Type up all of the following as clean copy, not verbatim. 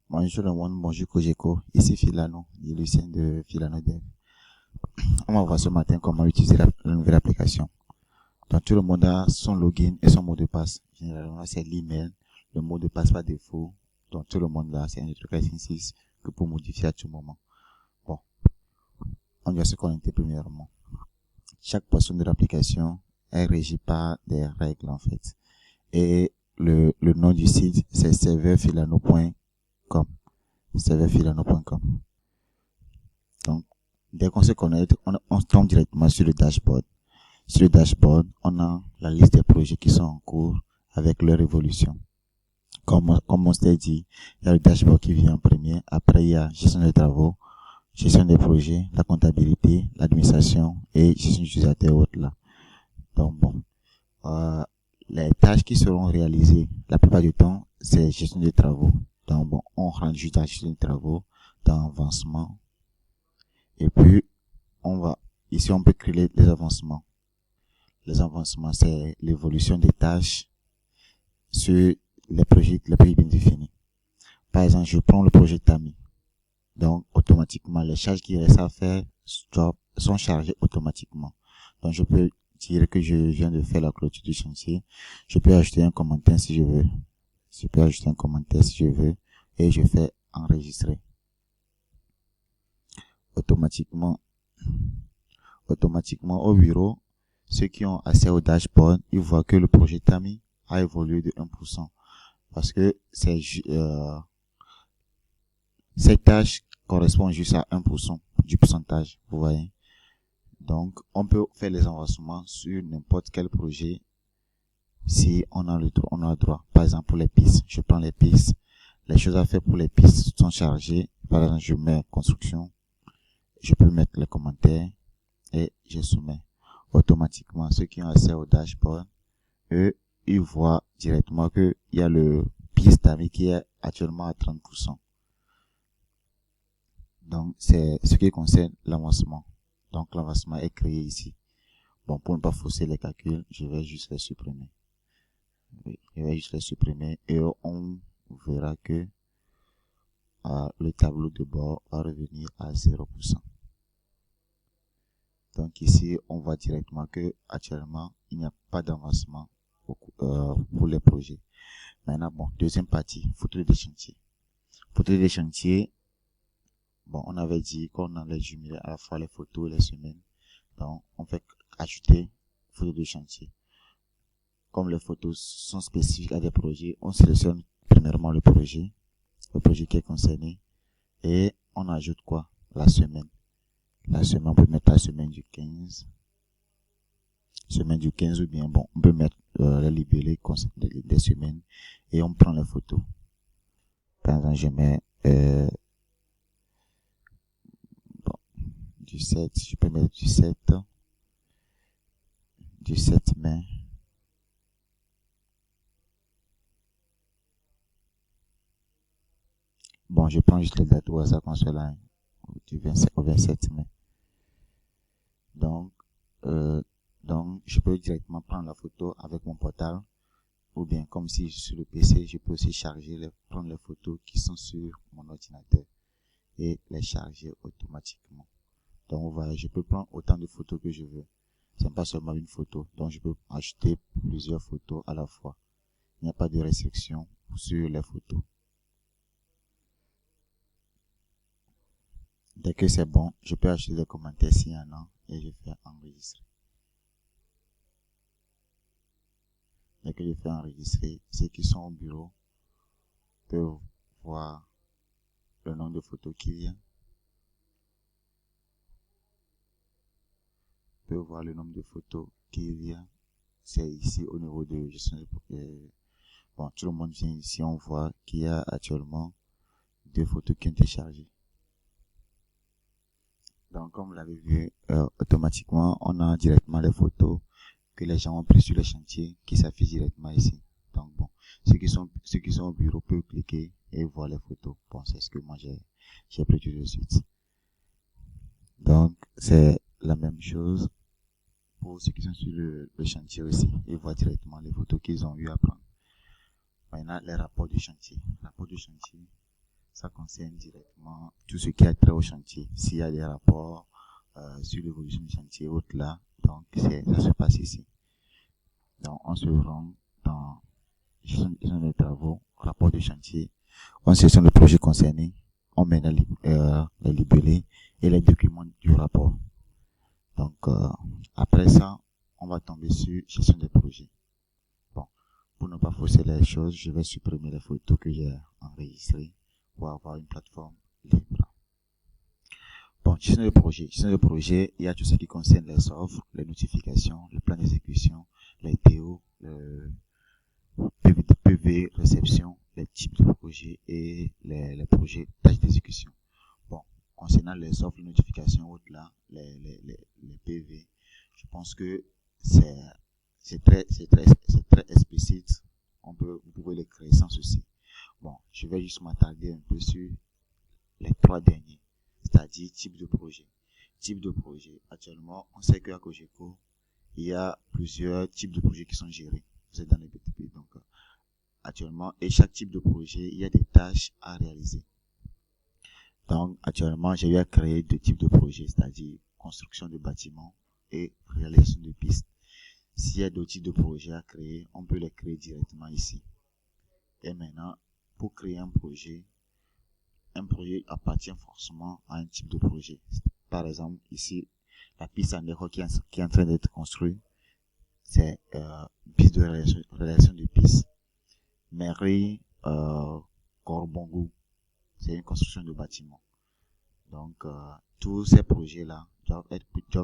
Bonjour le monde, bonjour Kojeko, ici Filano, et Lucien de Filano Dev. On va voir ce matin comment utiliser la nouvelle application. Donc tout le monde a son login et son mot de passe. Généralement c'est l'email, le mot de passe par défaut. Donc tout le monde là, c'est un truc 6 que pour modifier à tout moment. Bon, on doit se connecter premièrement. Chaque portion de l'application est régie par des règles en fait. Et le nom du site c'est serveurfilano.com. serveurfilano.com. Donc, dès qu'on se connecte, on tombe directement sur le dashboard. Sur le dashboard, on a la liste des projets qui sont en cours avec leur évolution. Comme on s'est dit, il y a le dashboard qui vient en premier. Après, il y a gestion des travaux, gestion des projets, la comptabilité, l'administration et gestion utilisateur et autres là. Donc bon, les tâches qui seront réalisées la plupart du temps, c'est gestion des travaux. Donc bon, on rentre juste dans gestion des travaux, dans avancement. Et puis, ici on peut créer les avancements. Les avancements, c'est l'évolution des tâches sur les projets bien définis. Par exemple, je prends le projet Tami. Donc, automatiquement, les charges qui restent à faire sont chargées automatiquement. Donc, je peux dire que je viens de faire la clôture du chantier. Je peux ajouter un commentaire si je veux. Et je fais enregistrer. Automatiquement au bureau, ceux qui ont accès au dashboard, ils voient que le projet Tami a évolué de 1%. Parce que cette tâche correspond juste à 1% du pourcentage, vous voyez. Donc, on peut faire les avancements sur n'importe quel projet si on a le droit. Par exemple, pour les pistes, je prends les pistes. Les choses à faire pour les pistes sont chargées. Par exemple, je mets construction. Je peux mettre les commentaires et je soumets. Automatiquement, ceux qui ont accès au dashboard, eux, ils voient directement que il y a le piste Tami qui est actuellement à 30%. Donc, c'est ce qui concerne l'avancement. Donc, l'avancement est créé ici. Bon, pour ne pas fausser les calculs, je vais juste les supprimer. Et on verra que le tableau de bord va revenir à 0%. Donc ici, on voit directement que actuellement, il n'y a pas d'avancement pour les projets. Maintenant, bon, deuxième partie, photo des chantiers. Photo des chantiers, bon, on avait dit qu'on allait jumeler à la fois les photos et les semaines. Donc, on fait ajouter photo de chantier. Comme les photos sont spécifiques à des projets, on sélectionne premièrement le projet qui est concerné, et on ajoute quoi? La semaine. On peut mettre la semaine du 15. Ou bien, bon, on peut mettre les libellés des semaines et on prend les photos. Par exemple, je mets du 7, je peux mettre du 7 mai. Bon, je prends juste les dates au hasard qu'on soit là, du 27 au 27 mai. Donc, je peux directement prendre la photo avec mon portable, ou bien comme si je suis sur le PC, je peux aussi prendre les photos qui sont sur mon ordinateur et les charger automatiquement. Donc voilà, je peux prendre autant de photos que je veux. C'est pas seulement une photo, donc je peux acheter plusieurs photos à la fois. Il n'y a pas de restriction sur les photos. Dès que c'est bon, je peux acheter des commentaires s'il y en a et je fais enregistrer. Dès que je fais enregistrer, ceux qui sont au bureau peuvent voir le nombre de photos qu'il y a. C'est ici au niveau de gestion de bon, tout le monde vient ici, on voit qu'il y a actuellement 2 photos qui ont été chargées. Donc, comme vous l'avez vu, automatiquement, on a directement les photos que les gens ont prises sur le chantier qui s'affichent directement ici. Donc, bon, ceux qui sont au bureau peuvent cliquer et voir les photos. Bon, c'est ce que moi j'ai pris tout de suite. Donc, c'est la même chose pour ceux qui sont sur le chantier aussi. Ils voient directement les photos qu'ils ont eu à prendre. Maintenant, les rapports du chantier. ça concerne directement tout ce qui a trait au chantier. S'il y a des rapports sur l'évolution du chantier, autres là, donc ça se passe ici. Donc on se rend dans gestion des travaux, rapport de chantier, on sélectionne le projet concerné, on met les libellés et les documents du rapport. Donc après ça, on va tomber sur gestion des projets. Bon, pour ne pas fausser les choses, je vais supprimer les photos que j'ai enregistrées pour avoir une plateforme libre. Bon, gestion de projet. Gestion de projet, il y a tout ce qui concerne les offres, les notifications, le plan d'exécution, les TO, le PV, réception, les types de projets et les projets tâches d'exécution. Bon, concernant les offres, les notifications, autres là, les PV, je pense que c'est très explicite. Vous pouvez les créer sans souci. Bon, je vais juste m'attarder un peu sur les trois derniers, c'est-à-dire type de projet. Type de projet. Actuellement, on sait qu'à Cogeco, il y a plusieurs types de projets qui sont gérés. Vous êtes dans les BTP, donc actuellement, et chaque type de projet, il y a des tâches à réaliser. Donc, actuellement, j'ai eu à créer deux types de projets, c'est-à-dire construction de bâtiments et réalisation de pistes. S'il y a d'autres types de projets à créer, on peut les créer directement ici. Et maintenant, pour créer un projet appartient forcément à un type de projet. Par exemple, ici, la piste en héros qui est en train d'être construite, c'est piste de réalisation de pistes. Mairie, Corbongo, c'est une construction de bâtiment. Donc, tous ces projets-là doivent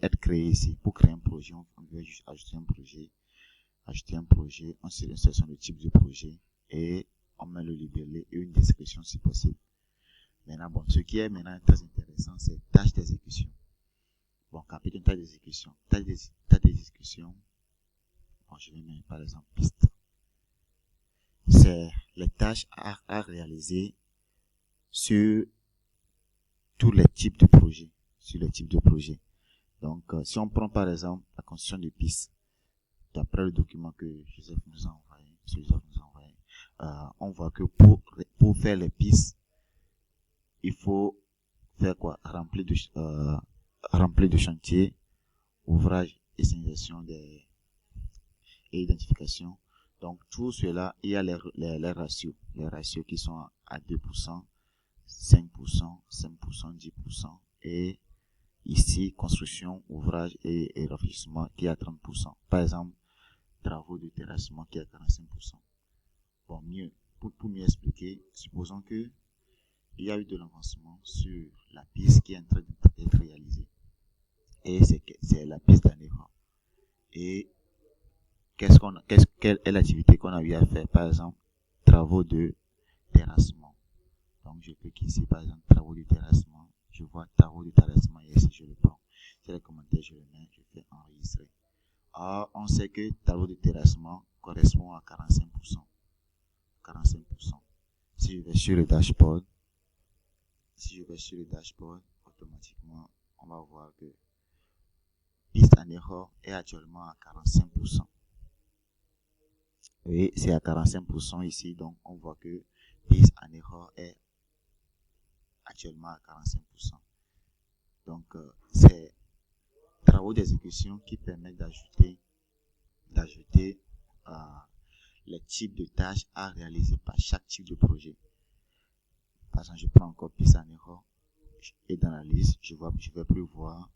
être créés ici. Pour créer un projet, on veut juste ajouter un projet, on sélectionne le type de projet et on met le libellé et une description si possible. Maintenant, bon, ce qui est maintenant très intéressant, c'est tâches d'exécution. Bon, capitule tâche d'exécution. Tâche d'exécution. Bon, je vais mettre par exemple piste. C'est les tâches à réaliser sur tous les types de projets. Donc, si on prend par exemple la construction de pistes, d'après le document que Joseph nous a envoyé, on voit que pour faire les pistes, il faut faire quoi? Remplir de chantier, ouvrage et signalisation et identification. Donc, tout cela, il y a les ratios. Les ratios qui sont à 2%, 5%, 5%, 10%. Et ici, construction, ouvrage et rafraîchissement qui est à 30%. Par exemple, travaux de terrassement qui est à 45%. Bon, pour mieux expliquer, supposons que il y a eu de l'avancement sur la piste qui est en train d'être réalisée. Et c'est la piste d'Aneva. Et quelle est l'activité qu'on a eu à faire? Par exemple, travaux de terrassement. Donc, je clique ici, par exemple, travaux de terrassement. Je vois travaux de terrassement et ici, je le prends. C'est les commentaires, je le mets, je fais enregistrer. Alors, on sait que travaux de terrassement correspond à 45%. 45%. Si je vais sur le dashboard, automatiquement, on va voir que piste en erreur est actuellement à 45%. Et c'est à 45% ici, donc on voit que piste en erreur est actuellement à 45%. Donc, c'est travaux d'exécution qui permettent d'ajouter les types de tâches à réaliser par chaque type de projet. Par exemple, je prends encore piste en erreur et dans la liste, je vais plus voir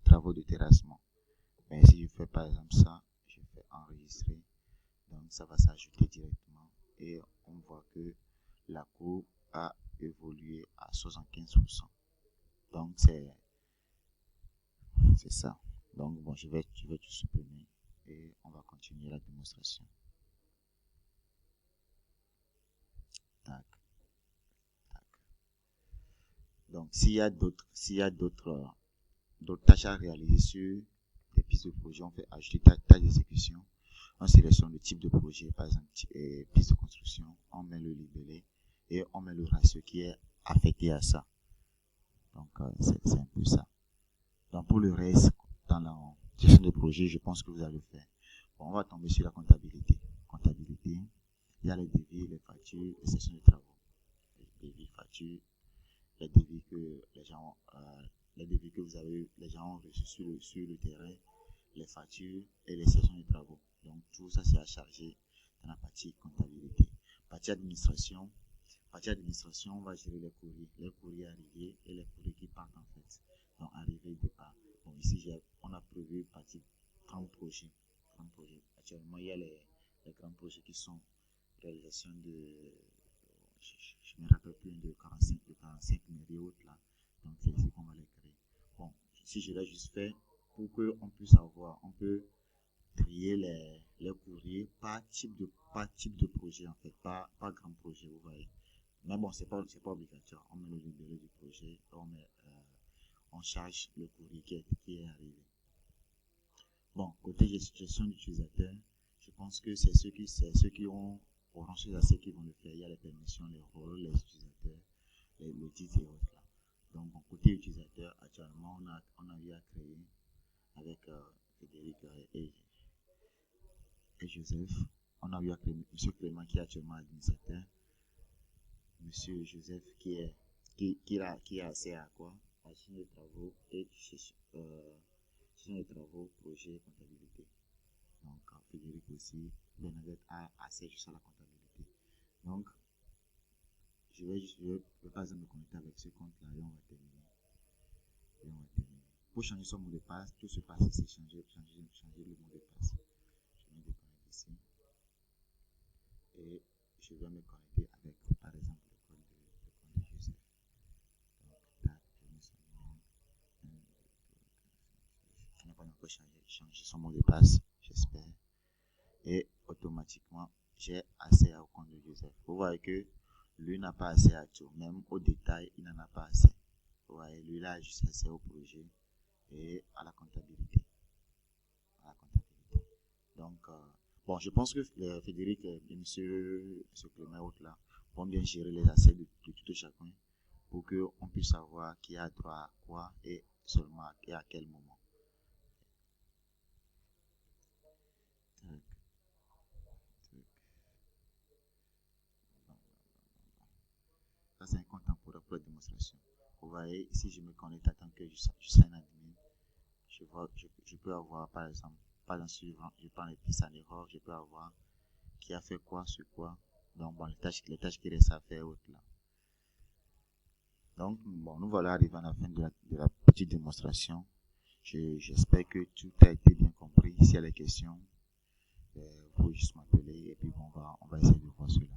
travaux de terrassement. Mais si je fais par exemple ça, je fais enregistrer, donc ça va s'ajouter directement et on voit que la courbe a évolué à 75%. Donc c'est ça. Donc bon, je vais tout supprimer et on va continuer la démonstration. Tac. Donc s'il y a d'autres tâches à réaliser sur des pistes de projet, on fait ajouter tâche d'exécution. On sélectionne le type de projet, par exemple piste de construction, on met le libellé et on met le ratio qui est affecté à ça. Donc c'est un peu ça. Donc pour le reste, dans la gestion de projet, je pense que vous allez faire. Bon, on va tomber sur la comptabilité. Comptabilité, il y a les devis, les factures, les sessions de travaux. Les devis, factures, les devis que les gens ont reçus sur le terrain, les factures et les sessions de travaux. Donc tout ça c'est à charger dans la partie comptabilité. Partie administration, on va gérer les courriers arrivés et les courriers qui partent en fait. Donc arrivée et départ. Bon, ici on a prévu partie 30 projets. Actuellement il y a les grands projets qui sont réalisation de, je ne me rappelle plus, de 45 mairies et autres là. Donc c'est ici qu'on va les créer. Bon, si je l'ai juste fait pour qu'on puisse on peut trier les courriers par type de projet en fait, pas grand projet, vous voyez. Mais bon, c'est pas obligatoire. On met le libellé du projet, on charge le courrier qui est arrivé. Bon, côté gestion d'utilisateur, je pense que c'est ceux qui auront ces aspects qui vont le faire. Il y a les permissions, les rôles, les utilisateurs, les titres et autres là. Donc, bon, côté utilisateur, actuellement, on a eu à créer avec Frédéric et Joseph. On a eu à créer M. Clément qui est actuellement administrateur. M. Joseph qui a accès à quoi? À gestion de travaux et gestion de travaux, projet, comptabilité. Donc, Frédéric aussi, Bernadette a accès juste à la comptabilité. Donc, je vais par exemple me connecter avec ce compte-là et on va terminer. Pour changer son mot de passe, tout se passe ici, changer le mot de passe. Je me déconnecte ici. Et je vais me connecter avec, par exemple, le compte de Joseph. Donc, tac, je mets son nom. Je n'ai pas encore changé son mot de passe, j'espère. Et automatiquement, j'ai accès au compte de Joseph. Vous voyez que lui n'a pas accès à tout, même au détail, il n'en a pas assez. Vous voyez, lui là a juste accès au projet et à la comptabilité. Donc, bon, je pense que Frédéric et monsieur Clément là vont bien gérer les accès de tout chacun pour qu'on puisse savoir qui a droit à quoi et seulement et à quel moment. Ça, c'est un compte temporaire pour la démonstration. Vous voyez, ici, je me connecte en tant que je suis un admin. Je peux avoir, par exemple, suivant, je prends les pistes en erreur, je peux avoir qui a fait quoi sur quoi. Donc, bon, les tâches qui restent à faire, autres là. Donc, bon, nous voilà arrivés à la fin de la petite démonstration. J'espère que tout a été bien compris. S'il y a des questions, vous pouvez juste m'appeler et puis bon, on va essayer de voir cela.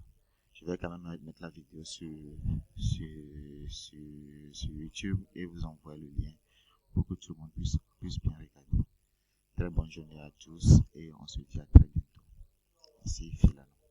Je vais quand même mettre la vidéo sur YouTube et vous envoyer le lien pour que tout le monde puisse bien regarder. Très bonne journée à tous et on se dit à très bientôt. Ici, Philano.